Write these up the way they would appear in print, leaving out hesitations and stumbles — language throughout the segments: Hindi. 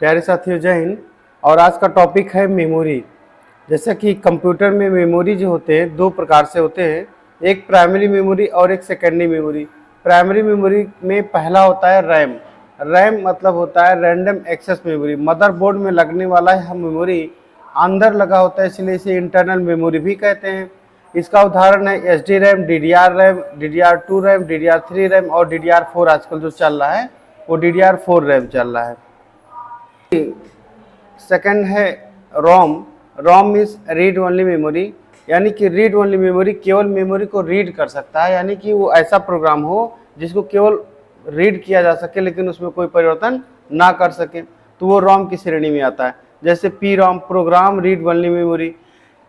प्यारे साथियों, जय हिंद। और आज का टॉपिक है मेमोरी। जैसा कि कंप्यूटर में मेमोरी जो होते हैं दो प्रकार से होते हैं, एक प्राइमरी मेमोरी और एक सेकेंडरी मेमोरी। प्राइमरी मेमोरी में पहला होता है रैम। रैम मतलब होता है रैंडम एक्सेस मेमोरी। मदरबोर्ड में लगने वाला है मेमोरी अंदर लगा होता है, इसलिए इसे इंटरनल मेमोरी भी कहते हैं। इसका उदाहरण है SD RAM, DDR RAM, DDR2 RAM, DDR3 RAM और DDR4। आजकल जो चल रहा है वो DDR4 रैम चल रहा है। सेकंड है रोम। रोम इज रीड ओनली मेमोरी, यानी कि रीड ओनली मेमोरी केवल मेमोरी को रीड कर सकता है, यानी कि वो ऐसा प्रोग्राम हो जिसको केवल रीड किया जा सके लेकिन उसमें कोई परिवर्तन ना कर सके, तो वो रोम की श्रेणी में आता है। जैसे PROM program read only memory,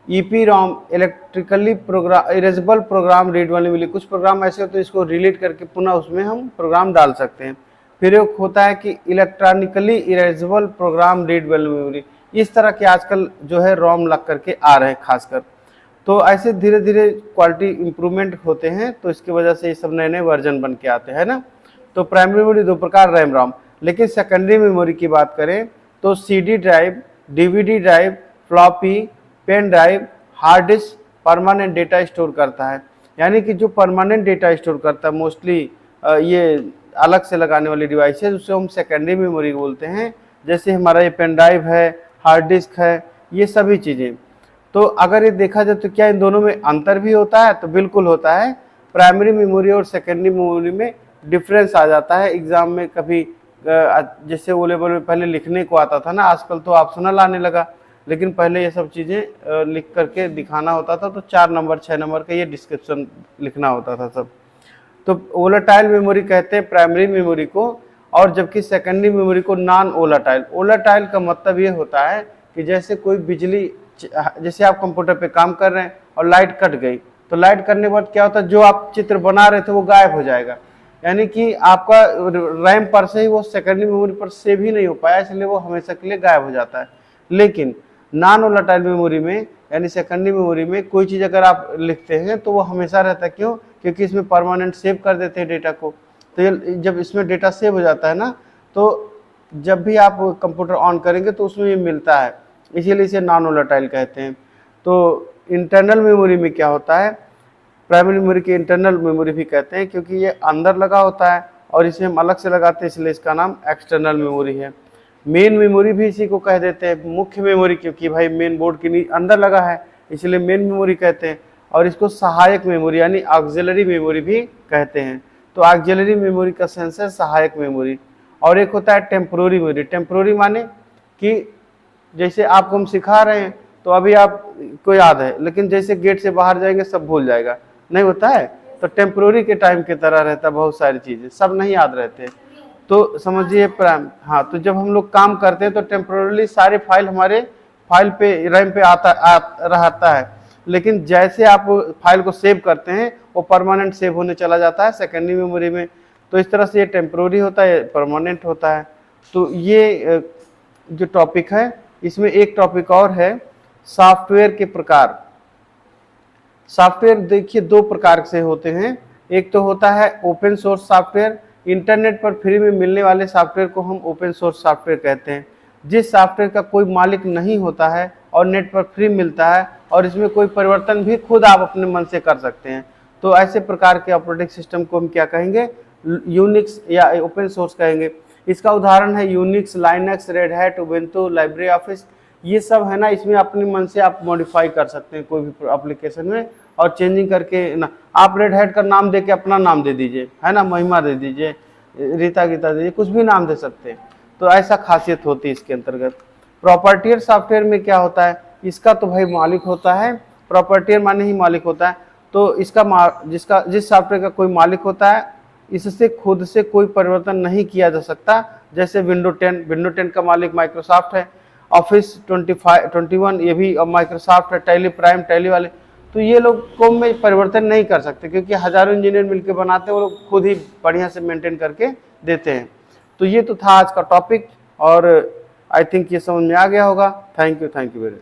EPROM electrically program erasable program read only memory. कुछ प्रोग्राम ऐसे होते हैं इसको रिलेट करके पुनः उसमें हम प्रोग्राम डाल सकते हैं। फिर एक होता है कि electronically erasable program read only memory. इस तरह के आजकल जो है रोम लग करके आ रहे हैं खासकर। तो ऐसे धीरे धीरे क्वालिटी इंप्रूवमेंट होते हैं, तो इसकी वजह से ये सब नए नए वर्जन बन के आते हैं ना। तो प्राइमरी मेमोरी दो प्रकार रैम रोम। लेकिन सेकेंडरी मेमोरी की बात करें तो CD drive, DVD drive, floppy, pen drive, hard disk permanent data store करता है। यानी कि जो परमानेंट डेटा स्टोर करता है, मोस्टली ये अलग से लगाने वाली डिवाइस है, उससे हम सेकेंडरी मेमोरी बोलते हैं। जैसे हमारा ये पेन ड्राइव है, हार्ड डिस्क है, ये सभी चीज़ें। तो अगर ये देखा जाए तो क्या इन दोनों में अंतर भी होता है? तो बिल्कुल होता है। प्राइमरी मेमोरी और सेकेंडरी मेमोरी में डिफरेंस आ जाता है एग्जाम में। कभी जैसे ओ लेवल में पहले लिखने को आता था ना, आजकल तो ऑप्शनल आने लगा, लेकिन पहले ये सब चीज़ें लिख करके दिखाना होता था, तो 4 नंबर 6 नंबर का ये डिस्क्रिप्शन लिखना होता था सब। तो वोलेटाइल मेमोरी कहते हैं प्राइमरी मेमोरी को, और जबकि सेकेंडरी मेमोरी को नॉन वोलेटाइल। वोलेटाइल का मतलब ये होता है कि जैसे कोई बिजली, जैसे आप कंप्यूटर पे काम कर रहे हैं और लाइट कट गई, तो लाइट करने के बाद क्या होता है, जो आप चित्र बना रहे थे वो गायब हो जाएगा। यानी कि आपका रैम पर से ही वो सेकेंडरी मेमोरी पर सेव ही नहीं हो पाया, इसलिए वो हमेशा के लिए गायब हो जाता है। लेकिन नॉन वोलेटाइल मेमोरी में यानी सेकेंडरी मेमोरी में कोई चीज़ अगर आप लिखते हैं तो वो हमेशा रहता है। क्यों? क्योंकि इसमें परमानेंट सेव कर देते हैं डेटा को। तो ये जब इसमें डेटा सेव हो जाता है ना, तो जब भी आप कंप्यूटर ऑन करेंगे तो उसमें ये मिलता है, इसीलिए इसे नॉन वोलेटाइल कहते हैं। तो इंटरनल मेमोरी में क्या होता है, प्राइमरी मेमोरी के इंटरनल मेमोरी भी कहते हैं, क्योंकि ये अंदर लगा होता है और इसे हम अलग से लगाते हैं, इसलिए इसका नाम एक्सटर्नल मेमोरी है। मेन मेमोरी भी इसी को कह देते हैं, मुख्य मेमोरी, क्योंकि भाई मेन बोर्ड के अंदर लगा है इसलिए मेन मेमोरी कहते हैं। और इसको सहायक मेमोरी यानी ऑक्सिलरी मेमोरी भी कहते हैं। तो ऑक्सिलरी मेमोरी का सेंस है सहायक मेमोरी। और एक होता है टेम्पोररी मेमोरी। टेम्पोररी माने कि जैसे आपको हम सिखा रहे हैं तो अभी आपको याद है, लेकिन जैसे गेट से बाहर जाएंगे सब भूल जाएगा, नहीं होता है। तो टेम्पोररी के टाइम की तरह रहता है, बहुत सारी चीज़ें सब नहीं याद रहते। तो समझिए हाँ, तो जब हम लोग काम करते हैं तो टेम्पोरली सारे फाइल हमारे फाइल पे रैम पे रहता है, लेकिन जैसे आप फाइल को सेव करते हैं वो परमानेंट सेव होने चला जाता है सेकेंडरी मेमोरी में। तो इस तरह से ये टेम्पोररी होता है, परमानेंट होता है। तो ये जो टॉपिक है, इसमें एक टॉपिक और है सॉफ्टवेयर के प्रकार। सॉफ्टवेयर देखिए दो प्रकार से होते हैं। एक तो होता है ओपन सोर्स सॉफ्टवेयर। इंटरनेट पर फ्री में मिलने वाले सॉफ्टवेयर को हम ओपन सोर्स सॉफ्टवेयर कहते हैं। जिस सॉफ्टवेयर का कोई मालिक नहीं होता है और नेट पर फ्री मिलता है और इसमें कोई परिवर्तन भी खुद आप अपने मन से कर सकते हैं, तो ऐसे प्रकार के ऑपरेटिंग सिस्टम को हम क्या कहेंगे, यूनिक्स या ओपन सोर्स कहेंगे। इसका उदाहरण है Unix, Linux, Red Hat, Ubuntu, LibreOffice, ये सब है ना। इसमें अपने मन से आप मॉडिफाई कर सकते हैं कोई भी एप्लीकेशन में और चेंजिंग करके ना। आप रेड हैट का नाम दे के अपना नाम दे दीजिए, है ना, महिमा दे दीजिए, रीता गीता दे दीजिए, कुछ भी नाम दे सकते हैं। तो ऐसा खासियत होती है इसके अंतर्गत। प्रॉपर्टियर सॉफ्टवेयर में क्या होता है, इसका तो भाई मालिक होता है, प्रॉपर्टियर माने ही मालिक होता है। तो इसका जिस सॉफ्टवेयर का कोई मालिक होता है, इससे खुद से कोई परिवर्तन नहीं किया जा सकता। जैसे विंडो 10 का मालिक माइक्रोसॉफ्ट है, ऑफिस 21 ये भी माइक्रोसॉफ्ट है, टैली प्राइम टैली वाले, तो ये लोग को में परिवर्तन नहीं कर सकते क्योंकि हजारों इंजीनियर मिलकर बनाते हैं, वो लोग खुद ही बढ़िया से मेंटेन करके देते हैं। तो ये तो था आज का टॉपिक और आई थिंक ये समझ में आ गया होगा। Thank you very much.